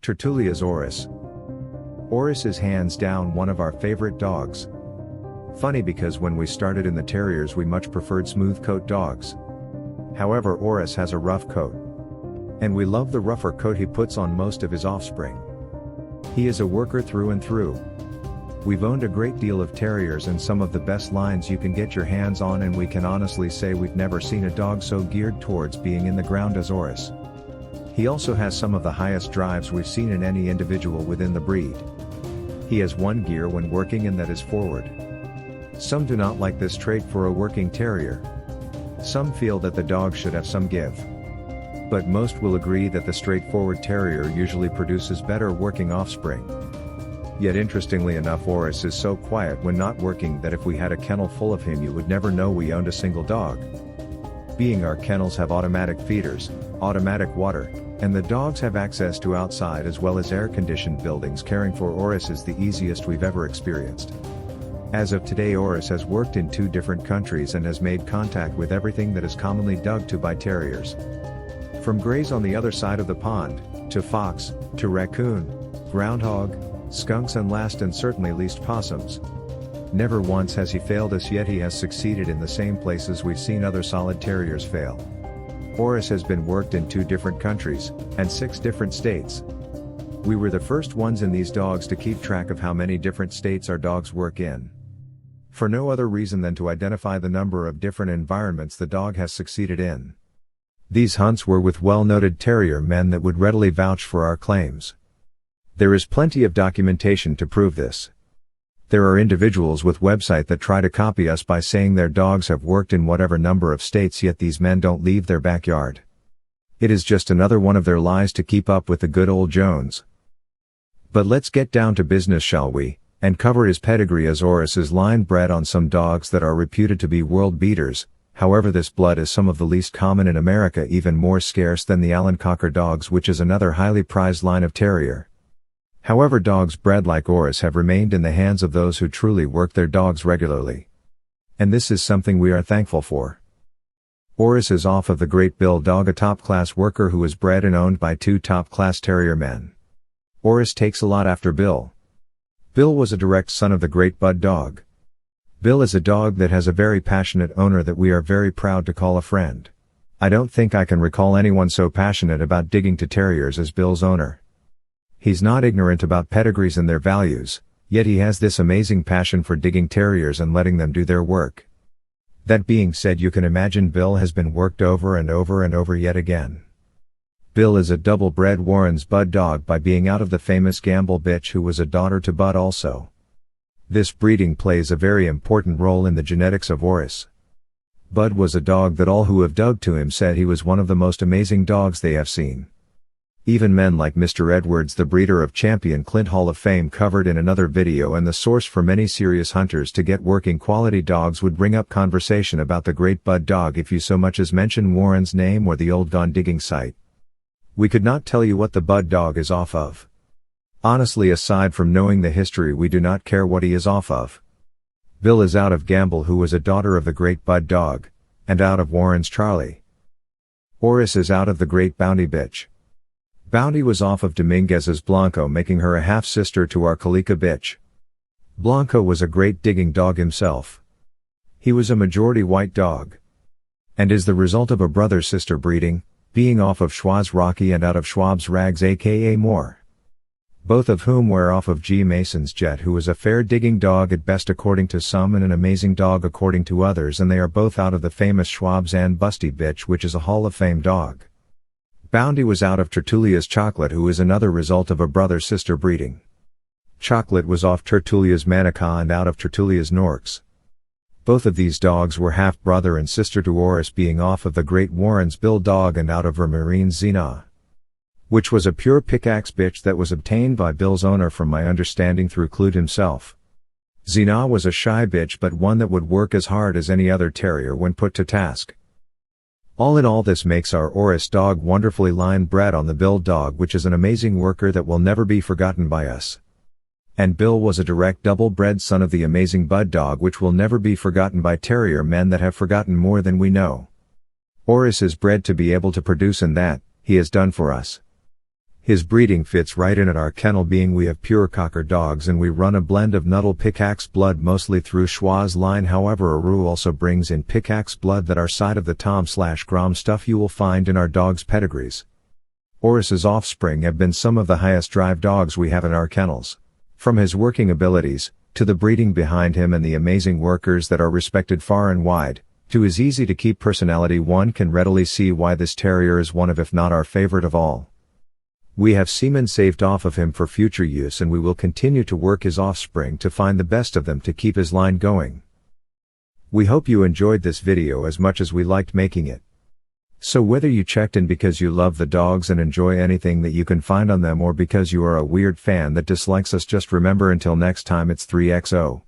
Tertulia's Orus. Orus is hands down one of our favorite dogs. Funny because when we started in the terriers we much preferred smooth coat dogs. However, Orus has a rough coat. And we love the rougher coat he puts on most of his offspring. He is a worker through and through. We've owned a great deal of terriers and some of the best lines you can get your hands on, and we can honestly say we've never seen a dog so geared towards being in the ground as Orus. He also has some of the highest drives we've seen in any individual within the breed. He has one gear when working, and that is forward. Some do not like this trait for a working terrier. Some feel that the dog should have some give. But most will agree that the straightforward terrier usually produces better working offspring. Yet interestingly enough, Orus is so quiet when not working that if we had a kennel full of him you would never know we owned a single dog. Being our kennels have automatic feeders, automatic water, and the dogs have access to outside as well as air-conditioned buildings, caring for Orus is the easiest we've ever experienced. As of today, Orus has worked in 2 different countries and has made contact with everything that is commonly dug to by terriers. From greys on the other side of the pond, to fox, to raccoon, groundhog, skunks, and last and certainly least possums. Never once has he failed us, yet he has succeeded in the same places we've seen other solid terriers fail. Orus has been worked in 2 different countries, and 6 different states. We were the first ones in these dogs to keep track of how many different states our dogs work in. For no other reason than to identify the number of different environments the dog has succeeded in. These hunts were with well-noted terrier men that would readily vouch for our claims. There is plenty of documentation to prove this. There are individuals with websites that try to copy us by saying their dogs have worked in whatever number of states, yet these men don't leave their backyard. It is just another one of their lies to keep up with the good old Jones. But let's get down to business, shall we, and cover his pedigree, as Orus is line bred on some dogs that are reputed to be world beaters. However, this blood is some of the least common in America, even more scarce than the Allen Cocker dogs, which is another highly prized line of terrier. However, dogs bred like Orus have remained in the hands of those who truly work their dogs regularly. And this is something we are thankful for. Orus is off of the Great Bill dog, a top-class worker who is bred and owned by 2 top-class terrier men. Orus takes a lot after Bill. Bill was a direct son of the Great Bud dog. Bill is a dog that has a very passionate owner that we are very proud to call a friend. I don't think I can recall anyone so passionate about digging to terriers as Bill's owner. He's not ignorant about pedigrees and their values, yet he has this amazing passion for digging terriers and letting them do their work. That being said, you can imagine Bill has been worked over and over and over yet again. Bill is a double-bred Warren's Bud dog by being out of the famous Gamble bitch who was a daughter to Bud also. This breeding plays a very important role in the genetics of Orus. Bud was a dog that all who have dug to him said he was one of the most amazing dogs they have seen. Even men like Mr. Edwards, the breeder of Champion Clint Hall of Fame, covered in another video, and the source for many serious hunters to get working quality dogs, would bring up conversation about the Great Bud dog if you so much as mention Warren's name or the old Gone Digging site. We could not tell you what the Bud dog is off of. Honestly, aside from knowing the history, we do not care what he is off of. Bill is out of Gamble, who was a daughter of the Great Bud dog, and out of Warren's Charlie. Orus is out of the Great Bounty bitch. Bounty was off of Dominguez's Blanco, making her a half-sister to our Calica bitch. Blanco was a great digging dog himself. He was a majority white dog. And is the result of a brother-sister breeding, being off of Schwab's Rocky and out of Schwab's Rags aka Moore. Both of whom were off of G. Mason's Jet, who was a fair digging dog at best according to some and an amazing dog according to others, and they are both out of the famous Schwab's Ann Busty bitch, which is a Hall of Fame dog. Bounty was out of Tertulia's Chocolate, who is another result of a brother-sister breeding. Chocolate was off Tertulia's Manica and out of Tertulia's Norks. Both of these dogs were half-brother and sister to Orus, being off of the Great Warren's Bill dog and out of Vermarine's Xena, which was a pure pickaxe bitch that was obtained by Bill's owner, from my understanding, through Clute himself. Xena was a shy bitch, but one that would work as hard as any other terrier when put to task. All in all, this makes our Orus dog wonderfully line bred on the Bill dog, which is an amazing worker that will never be forgotten by us. And Bill was a direct double-bred son of the amazing Bud dog, which will never be forgotten by terrier men that have forgotten more than we know. Orus is bred to be able to produce, and that he has done for us. His breeding fits right in at our kennel, being we have pure cocker dogs and we run a blend of Nuttall pickaxe blood mostly through Schwa's line. However, Aru also brings in pickaxe blood that are side of the Tom/Grom stuff you will find in our dogs' pedigrees. Orus's offspring have been some of the highest drive dogs we have in our kennels. From his working abilities, to the breeding behind him and the amazing workers that are respected far and wide, to his easy to keep personality, one can readily see why this terrier is one of, if not our favorite of all. We have semen saved off of him for future use, and we will continue to work his offspring to find the best of them to keep his line going. We hope you enjoyed this video as much as we liked making it. So whether you checked in because you love the dogs and enjoy anything that you can find on them, or because you are a weird fan that dislikes us, just remember, until next time, it's 3XO.